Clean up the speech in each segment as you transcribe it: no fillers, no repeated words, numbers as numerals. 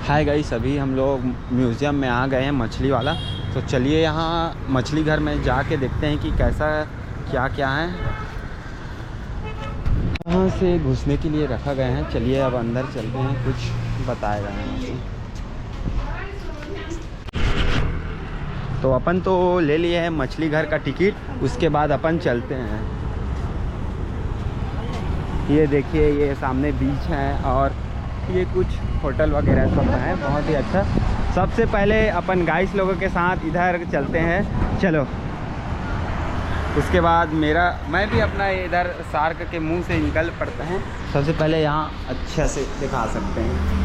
Hi guys, अभी हम लोग म्यूज़ियम में आ गए हैं मछली वाला। तो चलिए यहाँ मछली घर में जाके देखते हैं कि कैसा क्या क्या है। यहाँ से घुसने के लिए रखा गया है। चलिए अब अंदर चलते हैं, कुछ बताएगा यहाँ से। तो अपन तो ले लिए हैं मछली घर का टिकट, उसके बाद अपन चलते हैं। ये देखिए, ये सामने बीच है और ये कुछ होटल वगैरह सब है, बहुत ही अच्छा। सबसे पहले अपन गाइस लोगों के साथ इधर चलते हैं, चलो। उसके बाद मैं भी अपना इधर शार्क के मुंह से निकल पड़ता है। सबसे पहले यहाँ अच्छे से दिखा सकते हैं।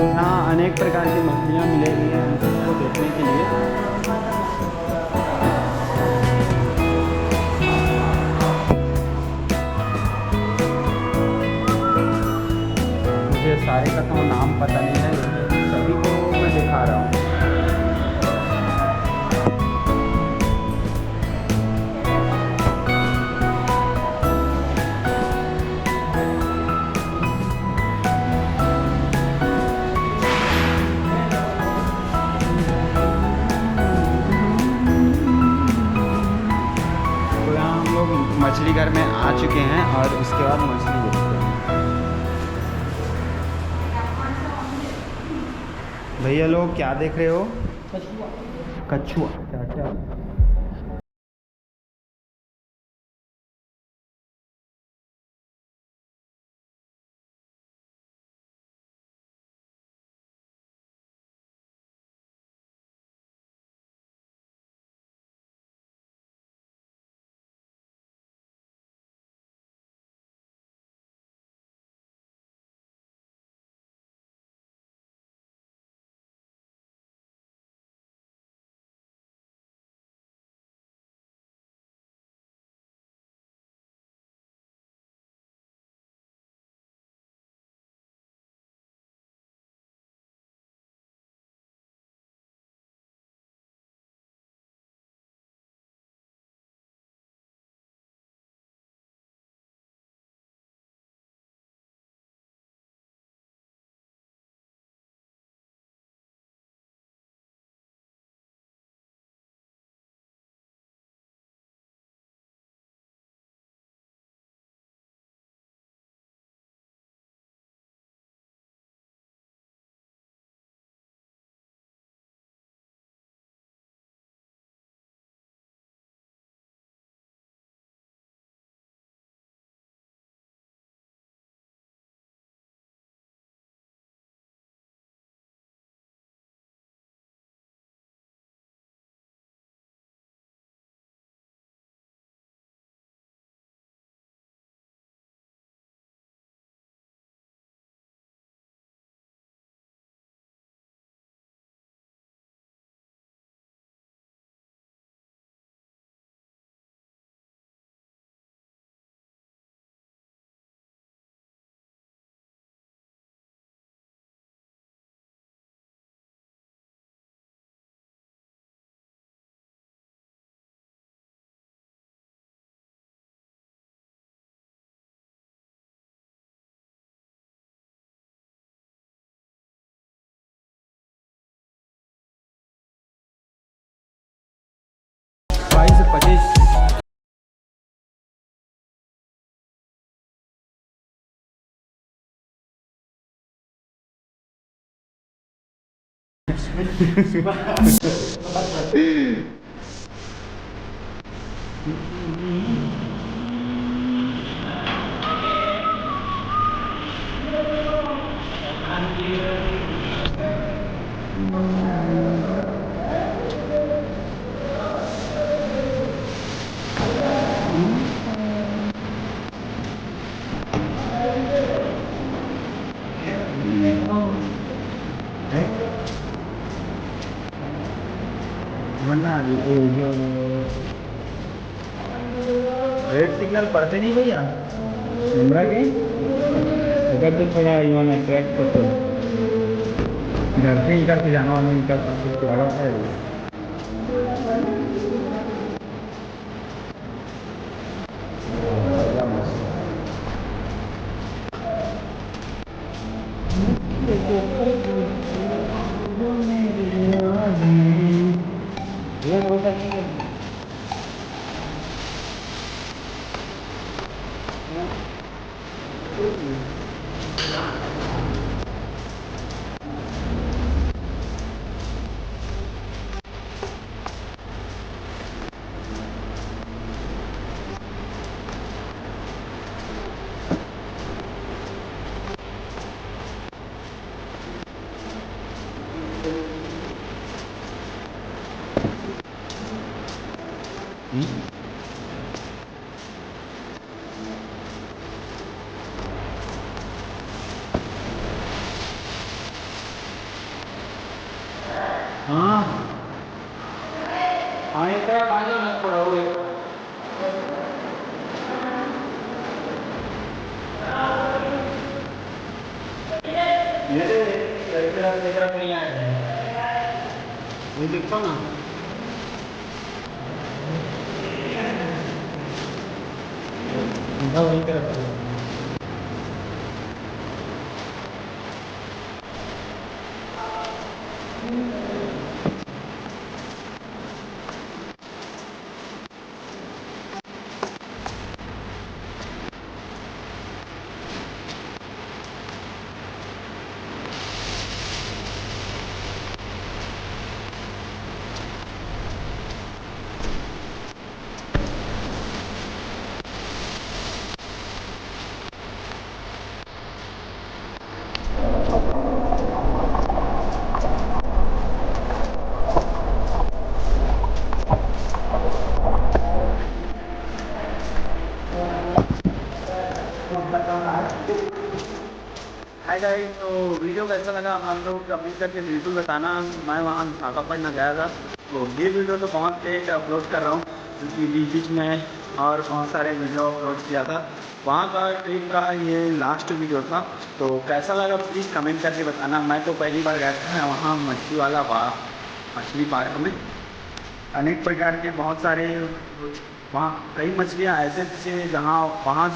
यहाँ अनेक प्रकार की मछलियाँ मिलेगी हैं उसको देखने के लिए। मुझे सारे का तो नाम पता नहीं है, लेकिन सभी को मैं दिखा रहा हूँ। तो यहाँ हम लोग मछली घर में आ चुके हैं और उसके बाद मछली देखते हैं। भैया लोग क्या देख रहे हो? कछुआ। क्या क्या? से 25। वरना जो रेड सिग्नल पड़ते नहीं भैया हमरा के, अगर तो थोड़ा यू ट्रैक पर तो घर से इधर से जाना वाला इनका कुछ लगा है। हाँ हाँ इतना पानी मत पड़ा हुए ये तरफ नहीं आया ये देखो ना उनका वही तरफ है। हाय गाइस, तो वीडियो कैसा लगा हम लोग कमेंट करके बिल्कुल बताना। मैं वहाँ विशाखापट्टनम गया था, तो ये वीडियो तो बहुत लेट अपलोड कर रहा हूँ क्योंकि बीच बीच में और बहुत सारे वीडियो अपलोड किया था। वहाँ का ट्रिप का ये लास्ट वीडियो था, तो कैसा लगा प्लीज़ कमेंट करके बताना। मैं तो पहली बार गया था वहाँ मछली वाला मछली पार्क में। अनेक प्रकार के बहुत सारे वहाँ कई मछलियाँ ऐसे थे जहाँ वहाँ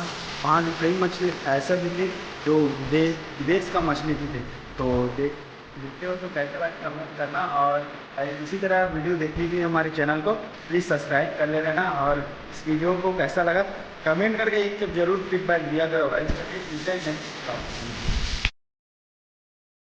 वहाँ कई मछली ऐसे भी थे जो विदेश का मछली भी थे। तो देखते हो तो कैसे बात कमेंट करना, और इसी तरह वीडियो देखने के लिए हमारे चैनल को प्लीज़ सब्सक्राइब कर लेना। और इस वीडियो को कैसा लगा कमेंट करके एक जरूर फीडबैक दिया करो।